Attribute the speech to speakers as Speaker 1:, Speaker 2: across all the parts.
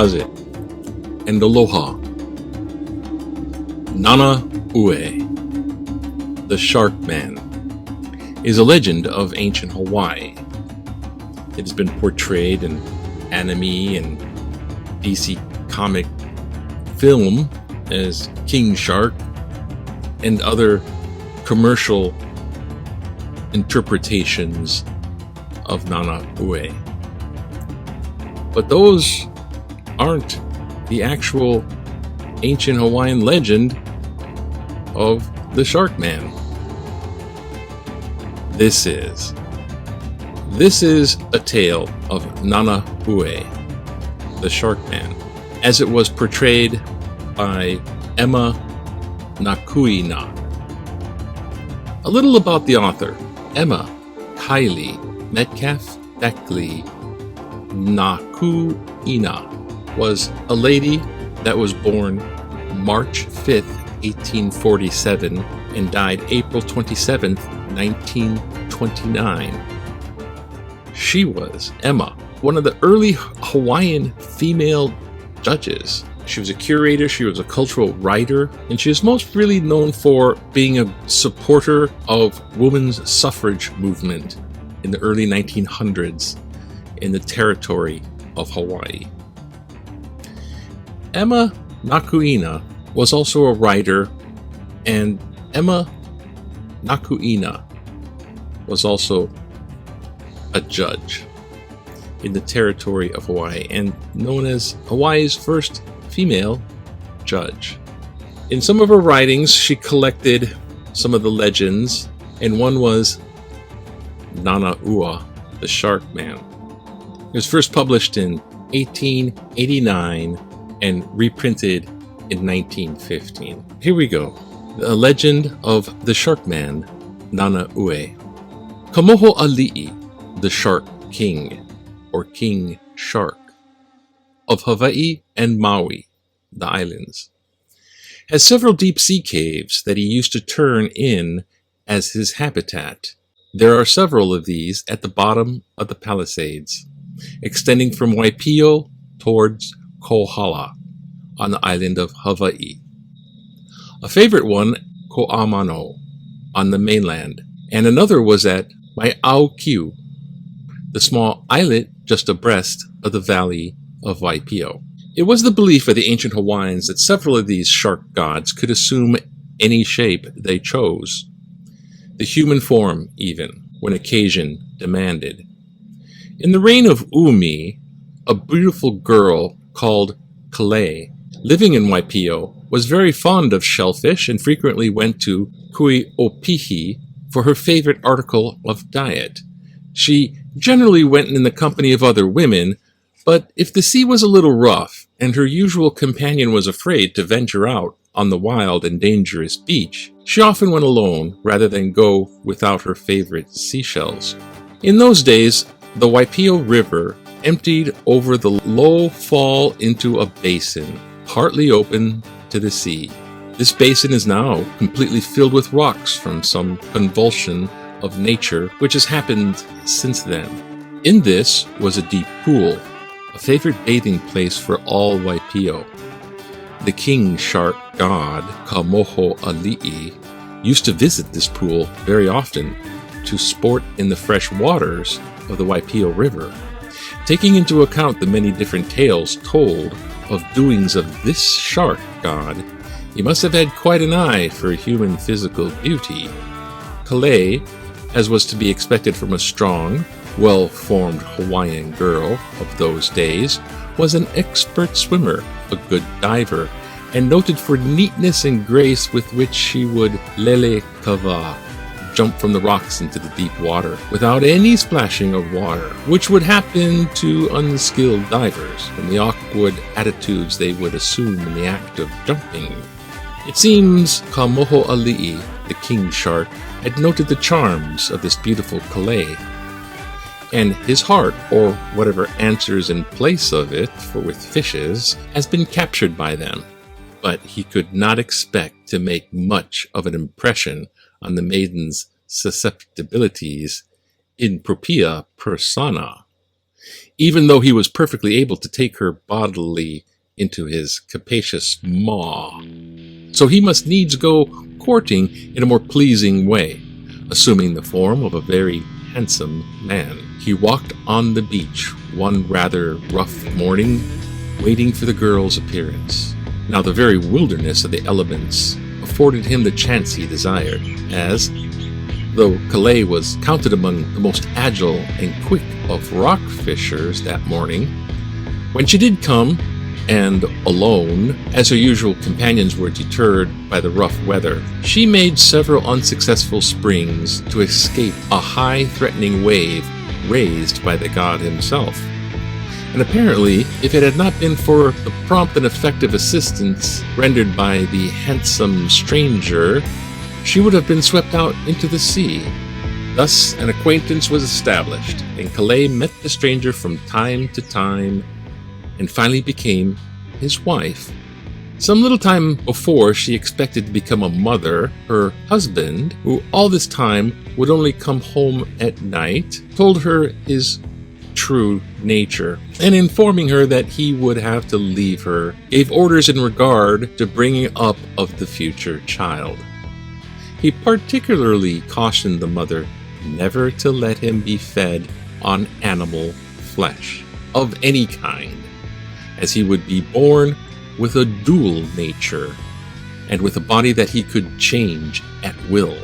Speaker 1: Azit, and Aloha. Nana'ue, the Shark Man, is a legend of ancient Hawaii. It has been portrayed in anime and DC comic film as King Shark and other commercial interpretations of Nana'ue. But those aren't the actual ancient Hawaiian legend of the Shark Man. This is a tale of Nana'ue, the Shark Man, as it was portrayed by Emma Nakuina. A little about the author. Emma Kylie Metcalf Beckley Nakuina was a lady that was born March 5th, 1847 and died April 27th, 1929. She was, Emma, one of the early Hawaiian female judges. She was a curator, she was a cultural writer, and she is most really known for being a supporter of women's suffrage movement in the early 1900s in the territory of Hawaii. Emma Nakuina was also a writer, and Emma Nakuina was also a judge in the territory of Hawaii and known as Hawaii's first female judge. In some of her writings, she collected some of the legends, and one was Nana'ue, the Shark Man. It was first published in 1889 and reprinted in 1915. Here we go. The legend of the Shark Man, Nana'ue. Kamoho Ali'i, the Shark King, or King Shark, of Hawaii and Maui, the islands, has several deep sea caves that he used to turn in as his habitat. There are several of these at the bottom of the Palisades, extending from Waipio towards Kohala on the island of Hawaii. A favorite one, Ko'amano, on the mainland, and another was at Mai'aukiu, the small islet just abreast of the valley of Waipio. It was the belief of the ancient Hawaiians that several of these shark gods could assume any shape they chose, the human form even, when occasion demanded. In the reign of Umi, a beautiful girl called Kale, living in Waipio, was very fond of shellfish and frequently went to Kuiopihi for her favorite article of diet. She generally went in the company of other women, but if the sea was a little rough and her usual companion was afraid to venture out on the wild and dangerous beach, she often went alone rather than go without her favorite seashells. In those days, the Waipio River emptied over the low fall into a basin, partly open to the sea. This basin is now completely filled with rocks from some convulsion of nature which has happened since then. In this was a deep pool, a favorite bathing place for all Waipio. The king shark god, Kamoho Ali'i, used to visit this pool very often to sport in the fresh waters of the Waipio River. Taking into account the many different tales told of doings of this shark god, he must have had quite an eye for human physical beauty. Kale, as was to be expected from a strong, well-formed Hawaiian girl of those days, was an expert swimmer, a good diver, and noted for neatness and grace with which she would lele kava, jump from the rocks into the deep water without any splashing of water, which would happen to unskilled divers and the awkward attitudes they would assume in the act of jumping. It seems Kamoho Ali'i, the king shark, had noted the charms of this beautiful Kale, and his heart, or whatever answers in place of it for with fishes, has been captured by them. But he could not expect to make much of an impression on the maiden's susceptibilities in propria persona. even though he was perfectly able to take her bodily into his capacious maw. So he must needs go courting in a more pleasing way, assuming the form of a very handsome man. He walked on the beach one rather rough morning, waiting for the girl's appearance. Now the very wilderness of the elements afforded him the chance he desired, as, though Kalei was counted among the most agile and quick of rock fishers that morning, when she did come, and alone, as her usual companions were deterred by the rough weather, she made several unsuccessful springs to escape a high threatening wave raised by the god himself. And apparently, if it had not been for the prompt and effective assistance rendered by the handsome stranger, she would have been swept out into the sea. Thus, an acquaintance was established, and Kalei met the stranger from time to time, and finally became his wife. Some little time before she expected to become a mother, her husband, who all this time would only come home at night, told her his true nature, and informing her that he would have to leave her, gave orders in regard to bringing up of the future child. He particularly cautioned the mother never to let him be fed on animal flesh of any kind, as he would be born with a dual nature, and with a body that he could change at will.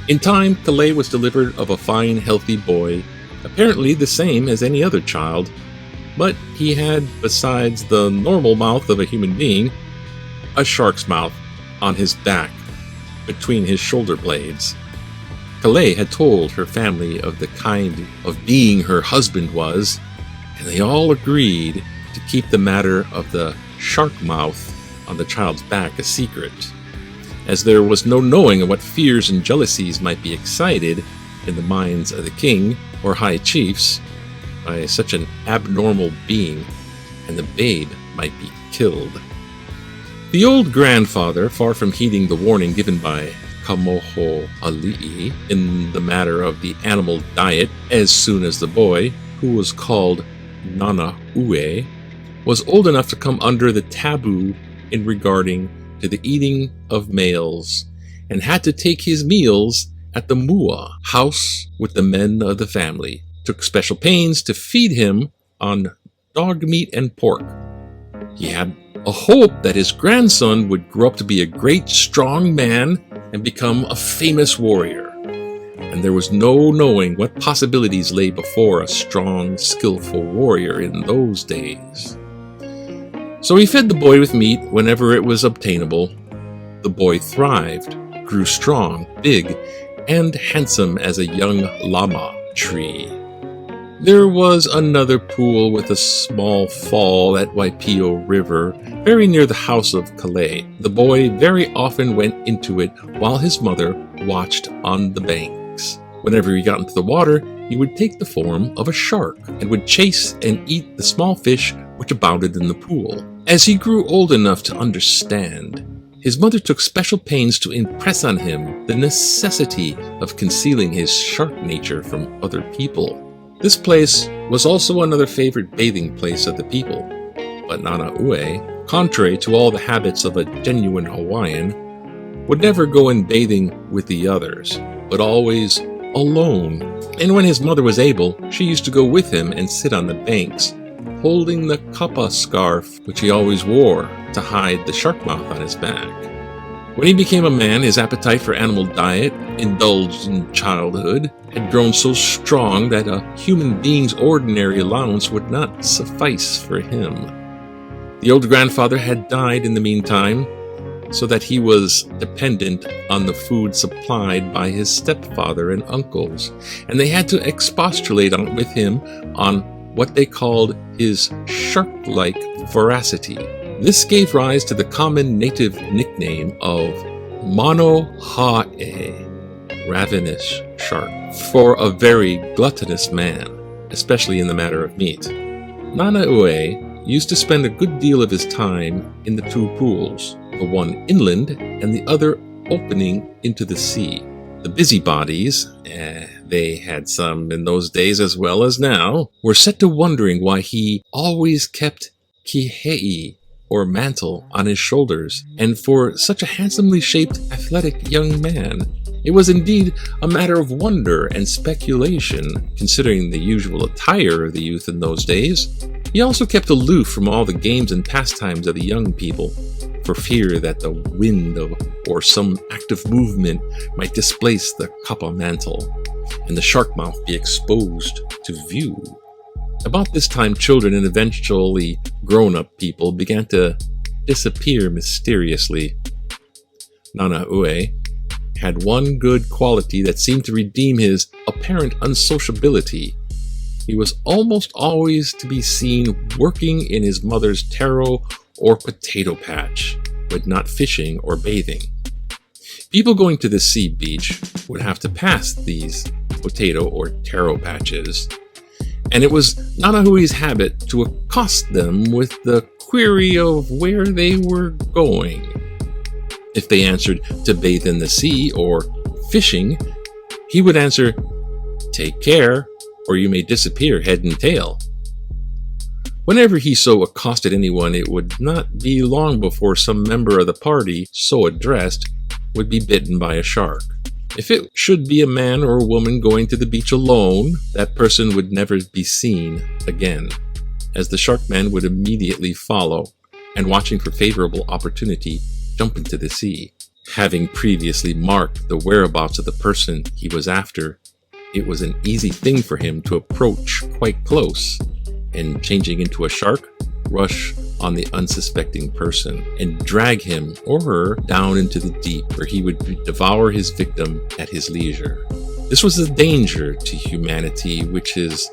Speaker 1: In time, Kalei was delivered of a fine, healthy boy, apparently the same as any other child, but he had, besides the normal mouth of a human being, a shark's mouth on his back, between his shoulder blades. Kalei had told her family of the kind of being her husband was, and they all agreed to keep the matter of the shark mouth on the child's back a secret, as there was no knowing what fears and jealousies might be excited in the minds of the king or high chiefs by such an abnormal being, and the babe might be killed. The old grandfather, far from heeding the warning given by Kamoho Ali'i in the matter of the animal diet as soon as the boy, who was called Nana'ue, was old enough to come under the taboo in regarding to the eating of males, and had to take his meals at the mua house with the men of the family, took special pains to feed him on dog meat and pork. He had a hope that his grandson would grow up to be a great strong man and become a famous warrior, and there was no knowing what possibilities lay before a strong, skillful warrior in those days. So he fed the boy with meat whenever it was obtainable. The boy thrived, grew strong, big, and handsome as a young lama tree. There was another pool with a small fall at Waipio River, very near the house of Kalei. The boy very often went into it while his mother watched on the banks. Whenever he got into the water, he would take the form of a shark and would chase and eat the small fish which abounded in the pool. As he grew old enough to understand, his mother took special pains to impress on him the necessity of concealing his shark nature from other people. This place was also another favorite bathing place of the people, but Nana'ue, contrary to all the habits of a genuine Hawaiian, would never go in bathing with the others, but always alone. And when his mother was able, she used to go with him and sit on the banks, holding the kapa scarf which he always wore to hide the shark mouth on his back. When he became a man, his appetite for animal diet, indulged in childhood, had grown so strong that a human being's ordinary allowance would not suffice for him. The old grandfather had died in the meantime, so that he was dependent on the food supplied by his stepfather and uncles, and they had to expostulate with him on what they called his shark-like voracity. This gave rise to the common native nickname of Mono Ha'e, ravenous shark, for a very gluttonous man, especially in the matter of meat. Nana'ue used to spend a good deal of his time in the two pools, the one inland and the other opening into the sea. The busybodies, they had some in those days as well as now, were set to wondering why he always kept kihei, or mantle, on his shoulders, and for such a handsomely shaped, athletic young man, it was indeed a matter of wonder and speculation, considering the usual attire of the youth in those days. He also kept aloof from all the games and pastimes of the young people, for fear that the wind or some active movement might displace the kapa mantle, and the shark mouth be exposed to view. About this time, children and eventually grown-up people began to disappear mysteriously. Nana'ue had one good quality that seemed to redeem his apparent unsociability. He was almost always to be seen working in his mother's taro or potato patch, but not fishing or bathing. People going to the sea beach would have to pass these potato or taro patches, and it was Nana'ue's habit to accost them with the query of where they were going. If they answered to bathe in the sea or fishing, he would answer, "Take care, or you may disappear head and tail." Whenever he so accosted anyone, it would not be long before some member of the party, so addressed, would be bitten by a shark. If it should be a man or a woman going to the beach alone, that person would never be seen again, as the sharkman would immediately follow, and watching for favorable opportunity, jump into the sea. Having previously marked the whereabouts of the person he was after, it was an easy thing for him to approach quite close, and changing into a shark, rush on the unsuspecting person and drag him or her down into the deep, where he would devour his victim at his leisure. This was a danger to humanity which his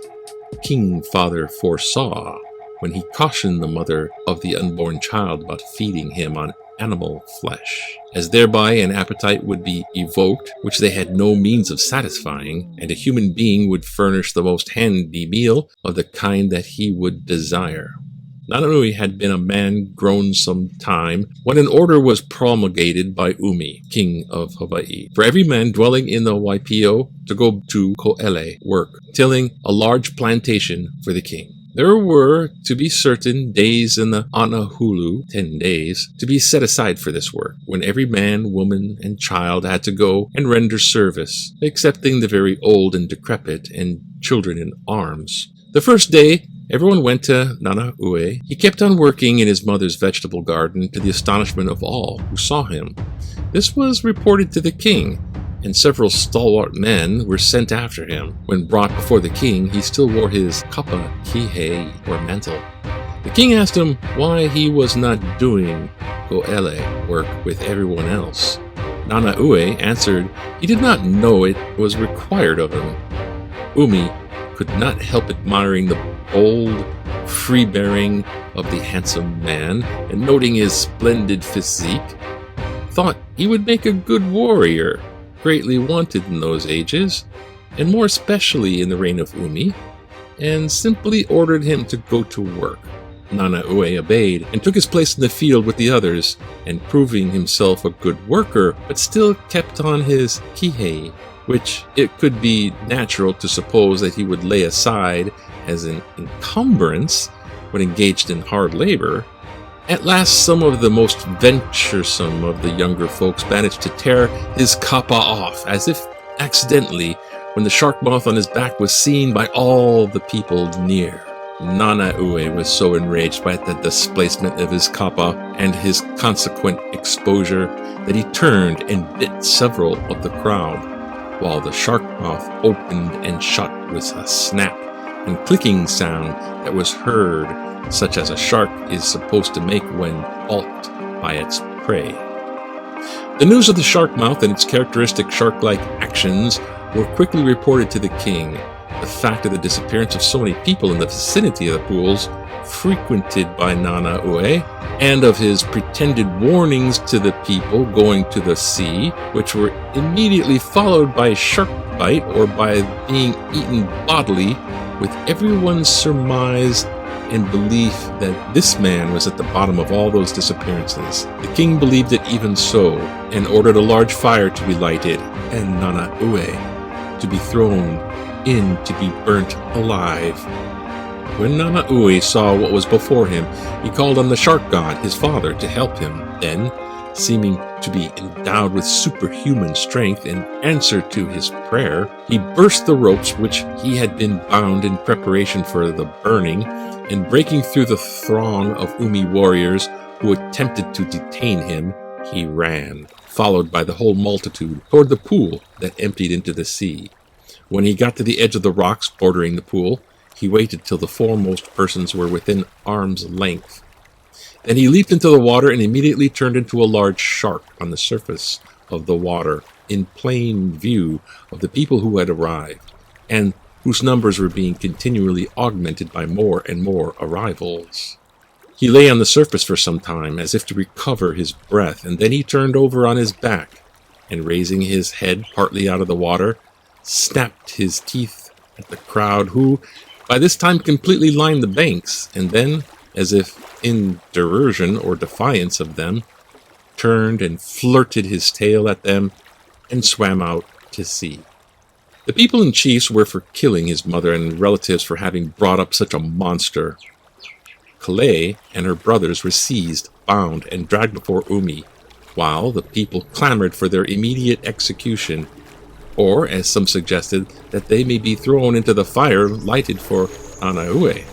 Speaker 1: king father foresaw when he cautioned the mother of the unborn child about feeding him on animal flesh, as thereby an appetite would be evoked which they had no means of satisfying, and a human being would furnish the most handy meal of the kind that he would desire. Nana'ue had been a man grown some time when an order was promulgated by Umi, king of Hawaii, for every man dwelling in the Waipio to go to Ko'ele work, tilling a large plantation for the king. There were, to be certain, days in the Anahulu, 10 days, to be set aside for this work, when every man, woman, and child had to go and render service, excepting the very old and decrepit and children in arms. The first day, everyone went to Nana'ue. He kept on working in his mother's vegetable garden to the astonishment of all who saw him. This was reported to the king, and several stalwart men were sent after him. When brought before the king, he still wore his kapa kihei, or mantle. The king asked him why he was not doing ko'ele work with everyone else. Nana'ue answered he did not know it was required of him. Umi could not help admiring the bold free-bearing of the handsome man, and noting his splendid physique, thought he would make a good warrior, greatly wanted in those ages, and more especially in the reign of Umi, and simply ordered him to go to work. Nana'ue obeyed and took his place in the field with the others, and proving himself a good worker, but still kept on his kihei, which it could be natural to suppose that he would lay aside as an encumbrance when engaged in hard labor. At last, some of the most venturesome of the younger folks managed to tear his kapa off, as if accidentally, when the shark mouth on his back was seen by all the people near. Nana'ue was so enraged by the displacement of his kapa and his consequent exposure that he turned and bit several of the crowd, while the shark mouth opened and shut with a snap and clicking sound that was heard, such as a shark is supposed to make when balked by its prey. The news of the shark mouth and its characteristic shark-like actions were quickly reported to the king. The fact of the disappearance of so many people in the vicinity of the pools frequented by Nana'ue, and of his pretended warnings to the people going to the sea, which were immediately followed by shark bite or by being eaten bodily, with everyone's surmise and belief that this man was at the bottom of all those disappearances. The king believed it even so, and ordered a large fire to be lighted, and Nana'ue to be thrown in to be burnt alive. When Nana'ue saw what was before him, he called on the shark god, his father, to help him. Then, seeming to be endowed with superhuman strength in answer to his prayer, he burst the ropes which he had been bound in preparation for the burning, and breaking through the throng of Umi warriors who attempted to detain him, he ran, followed by the whole multitude, toward the pool that emptied into the sea. When he got to the edge of the rocks bordering the pool, he waited till the foremost persons were within arm's length. Then he leaped into the water and immediately turned into a large shark on the surface of the water, in plain view of the people who had arrived, and whose numbers were being continually augmented by more and more arrivals. He lay on the surface for some time, as if to recover his breath, and then he turned over on his back, and raising his head partly out of the water, snapped his teeth at the crowd, who by this time completely lined the banks, and then, as if in derision or defiance of them, turned and flirted his tail at them, and swam out to sea. The people and chiefs were for killing his mother and relatives for having brought up such a monster. Kalei and her brothers were seized, bound, and dragged before Umi, while the people clamored for their immediate execution, or, as some suggested, that they may be thrown into the fire lighted for Nana'ue.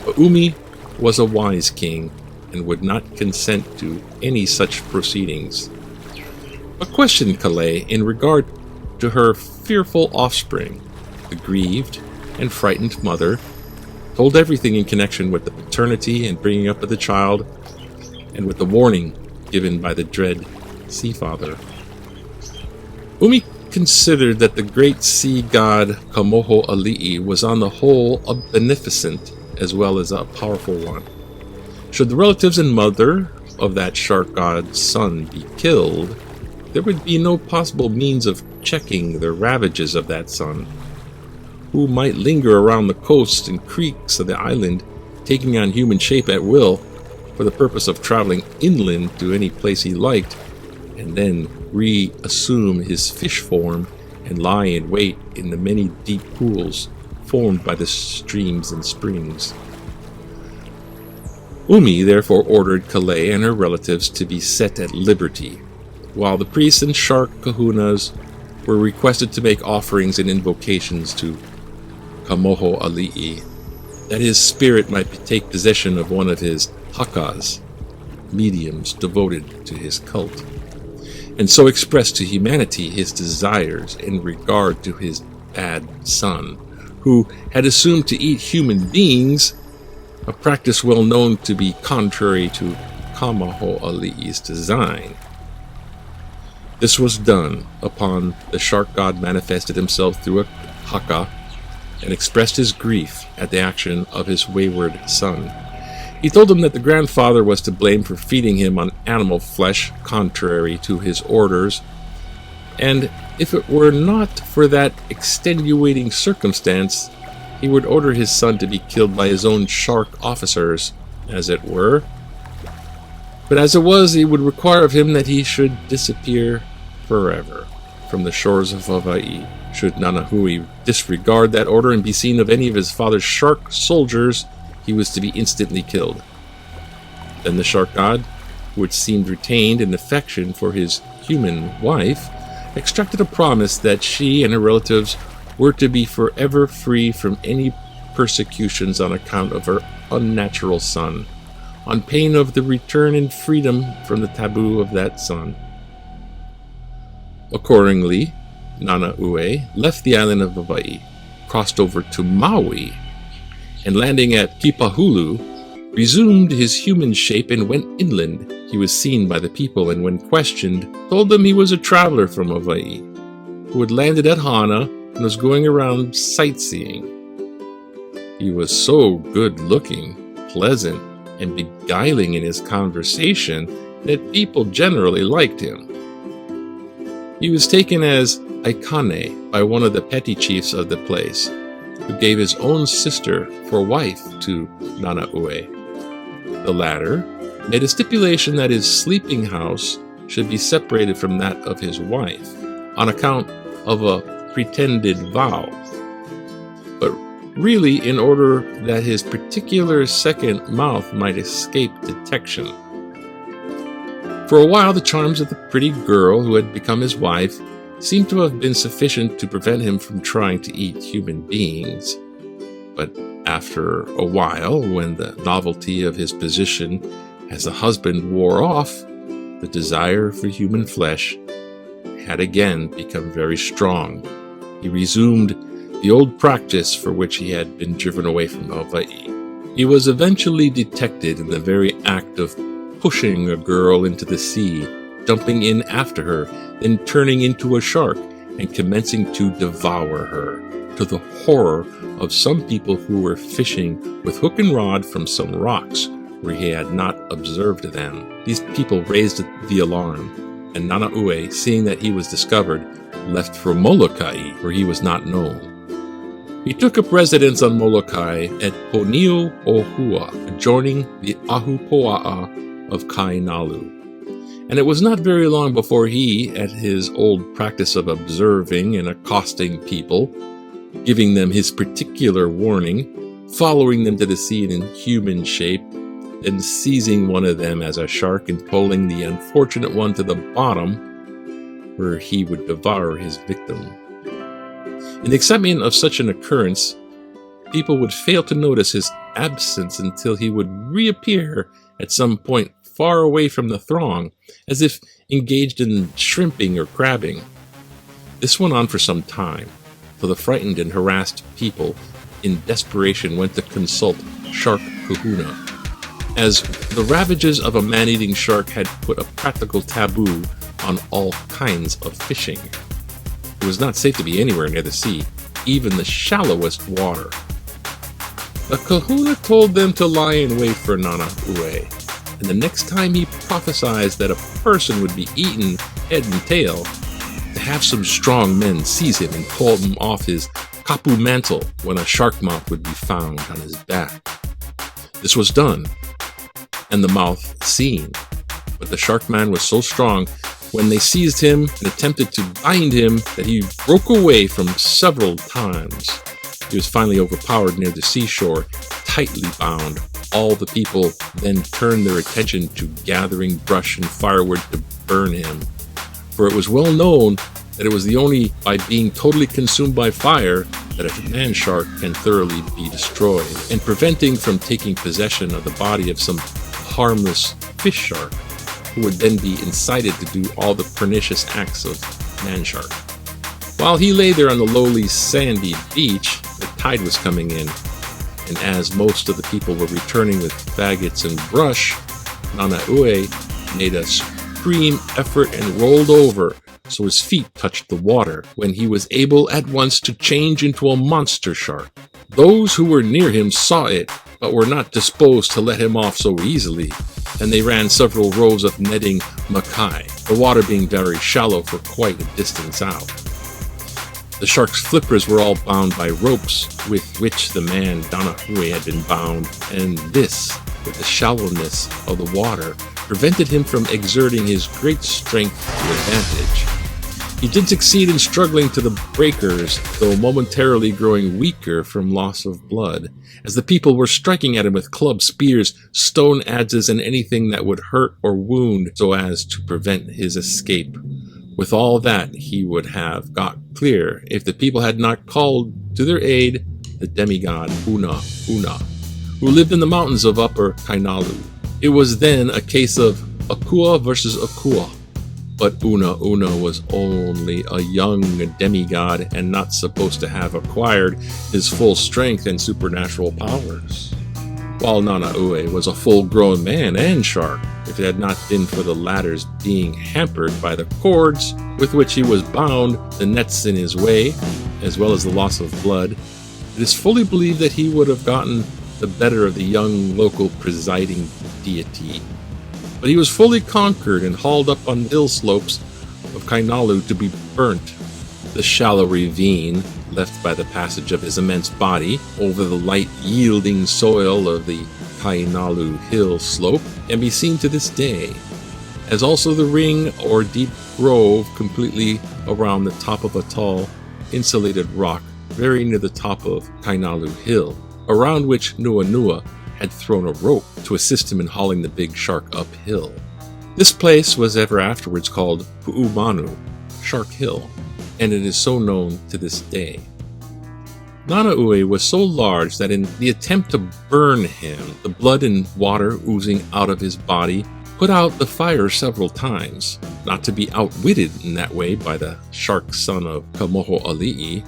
Speaker 1: But Umi was a wise king, and would not consent to any such proceedings, but questioned Kalei in regard to her fearful offspring. The grieved and frightened mother told everything in connection with the paternity and bringing up of the child, and with the warning given by the dread sea father. Umi considered that the great sea god Kamoho Ali'i was on the whole a beneficent as well as a powerful one. Should the relatives and mother of that shark god's son be killed, there would be no possible means of checking the ravages of that son, who might linger around the coasts and creeks of the island, taking on human shape at will, for the purpose of traveling inland to any place he liked, and then reassume his fish form and lie in wait in the many deep pools formed by the streams and springs. Umi therefore ordered Kalei and her relatives to be set at liberty, while the priests and shark kahunas were requested to make offerings and invocations to Kamoho Ali'i, that his spirit might take possession of one of his hakas, mediums devoted to his cult, and so express to humanity his desires in regard to his bad son, who had assumed to eat human beings, a practice well known to be contrary to Kamoho Ali'i's design. This was done upon the shark god manifested himself through a haka and expressed his grief at the action of his wayward son. He told him that the grandfather was to blame for feeding him on animal flesh contrary to his orders, and if it were not for that extenuating circumstance, he would order his son to be killed by his own shark officers, as it were. But as it was, he would require of him that he should disappear forever from the shores of Hawaii. Should Nana'ue disregard that order and be seen of any of his father's shark soldiers, he was to be instantly killed. Then the shark god, who had seemed retained an affection for his human wife, extracted a promise that she and her relatives were to be forever free from any persecutions on account of her unnatural son, on pain of the return in freedom from the taboo of that son. Accordingly, Nana'ue left the island of Hawaii, crossed over to Maui, and landing at Kipahulu, resumed his human shape and went inland. He was seen by the people, and when questioned, told them he was a traveler from Hawaii, who had landed at Hana and was going around sightseeing. He was so good-looking, pleasant, and beguiling in his conversation that people generally liked him. He was taken as aikane by one of the petty chiefs of the place, who gave his own sister for wife to Nana'ue. The latter made a stipulation that his sleeping house should be separated from that of his wife, on account of a pretended vow, but really in order that his particular second mouth might escape detection. For a while, the charms of the pretty girl who had become his wife seemed to have been sufficient to prevent him from trying to eat human beings. But after a while, when the novelty of his position as a husband wore off, the desire for human flesh had again become very strong. He resumed the old practice for which he had been driven away from Hawaii. He was eventually detected in the very act of pushing a girl into the sea, jumping in after her, then turning into a shark and commencing to devour her, to the horror of some people who were fishing with hook and rod from some rocks where he had not observed them. These people raised the alarm, and Nana'ue, seeing that he was discovered, left for Molokai, where he was not known. He took up residence on Molokai at Poniu Ohua, adjoining the Ahupua'a of Kainalu. And it was not very long before he, at his old practice of observing and accosting people, giving them his particular warning, following them to the sea in human shape, and seizing one of them as a shark and pulling the unfortunate one to the bottom, where he would devour his victim. In the excitement of such an occurrence, people would fail to notice his absence until he would reappear at some point far away from the throng, as if engaged in shrimping or crabbing. This went on for some time, till the frightened and harassed people in desperation went to consult Shark Kahuna, as the ravages of a man-eating shark had put a practical taboo on all kinds of fishing. It was not safe to be anywhere near the sea, even the shallowest water. The kahuna told them to lie in wait for Nana'ue, and the next time he prophesied that a person would be eaten head and tail, to have some strong men seize him and pull him off his kapu mantle when a shark mouth would be found on his back. This was done, and the mouth seen, but the shark man was so strong when they seized him and attempted to bind him that he broke away from several times. He was finally overpowered near the seashore, tightly bound. All the people then turned their attention to gathering brush and firewood to burn him, for it was well known that it was the only by being totally consumed by fire that a man shark can thoroughly be destroyed, and preventing from taking possession of the body of some harmless fish shark, who would then be incited to do all the pernicious acts of man shark. While he lay there on the lowly sandy beach, the tide was coming in, and as most of the people were returning with faggots and brush, Nana'ue made a supreme effort and rolled over so his feet touched the water, when he was able at once to change into a monster shark. Those who were near him saw it, but were not disposed to let him off so easily, and they ran several rows of netting makai, the water being very shallow for quite a distance out. The shark's flippers were all bound by ropes with which the man Nana'ue had been bound, and this, with the shallowness of the water, prevented him from exerting his great strength to advantage. He did succeed in struggling to the breakers, though momentarily growing weaker from loss of blood, as the people were striking at him with clubs, spears, stone adzes, and anything that would hurt or wound so as to prevent his escape. With all that, he would have got clear if the people had not called to their aid the demigod Una, who lived in the mountains of Upper Kainalu. It was then a case of Akua versus Akua, but Una was only a young demigod and not supposed to have acquired his full strength and supernatural powers, while Nana'ue was a full-grown man and shark. If it had not been for the latter's being hampered by the cords with which he was bound, the nets in his way, as well as the loss of blood, it is fully believed that he would have gotten the better of the young local presiding deity. But he was fully conquered and hauled up on hill slopes of Kainalu to be burnt. The shallow ravine, left by the passage of his immense body over the light yielding soil of the Kainalu hill slope, can be seen to this day, as also the ring or deep grove completely around the top of a tall insulated rock very near the top of Kainalu Hill, around which Nuanua had thrown a rope to assist him in hauling the big shark uphill. This place was ever afterwards called Pu'umanu, Shark Hill, and it is so known to this day. Nana'ue was so large that in the attempt to burn him, the blood and water oozing out of his body put out the fire several times. Not to be outwitted in that way by the shark son of Kamoho'ali'i,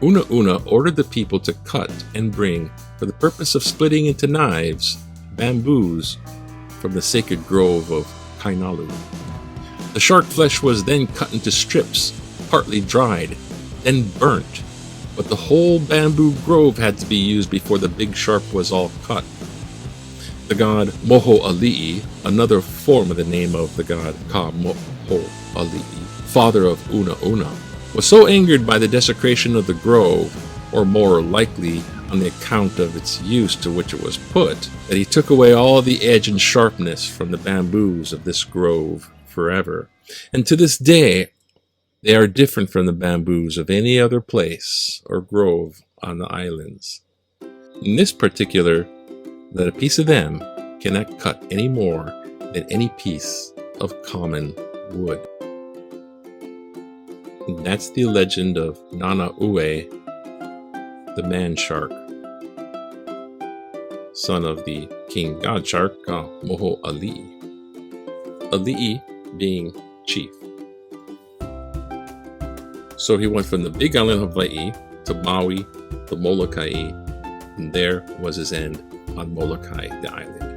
Speaker 1: Unauna ordered the people to cut and bring, for the purpose of splitting into knives, bamboos from the sacred grove of Kainalu. The shark flesh was then cut into strips, partly dried, then burnt, but the whole bamboo grove had to be used before the big shark was all cut. The god Moho'ali'i, another form of the name of the god Ka-Moho'ali'i, father of Unauna, was so angered by the desecration of the grove, or more likely on the account of its use to which it was put, that he took away all the edge and sharpness from the bamboos of this grove forever. And to this day, they are different from the bamboos of any other place or grove on the islands. In this particular, that a piece of them cannot cut any more than any piece of common wood. And that's the legend of Nana'ue, the man shark, son of the king god shark, Moho'ali'i. Ali'i being chief. So he went from the big island of Hawaii to Maui, to Molokai, and there was his end on Molokai, the island.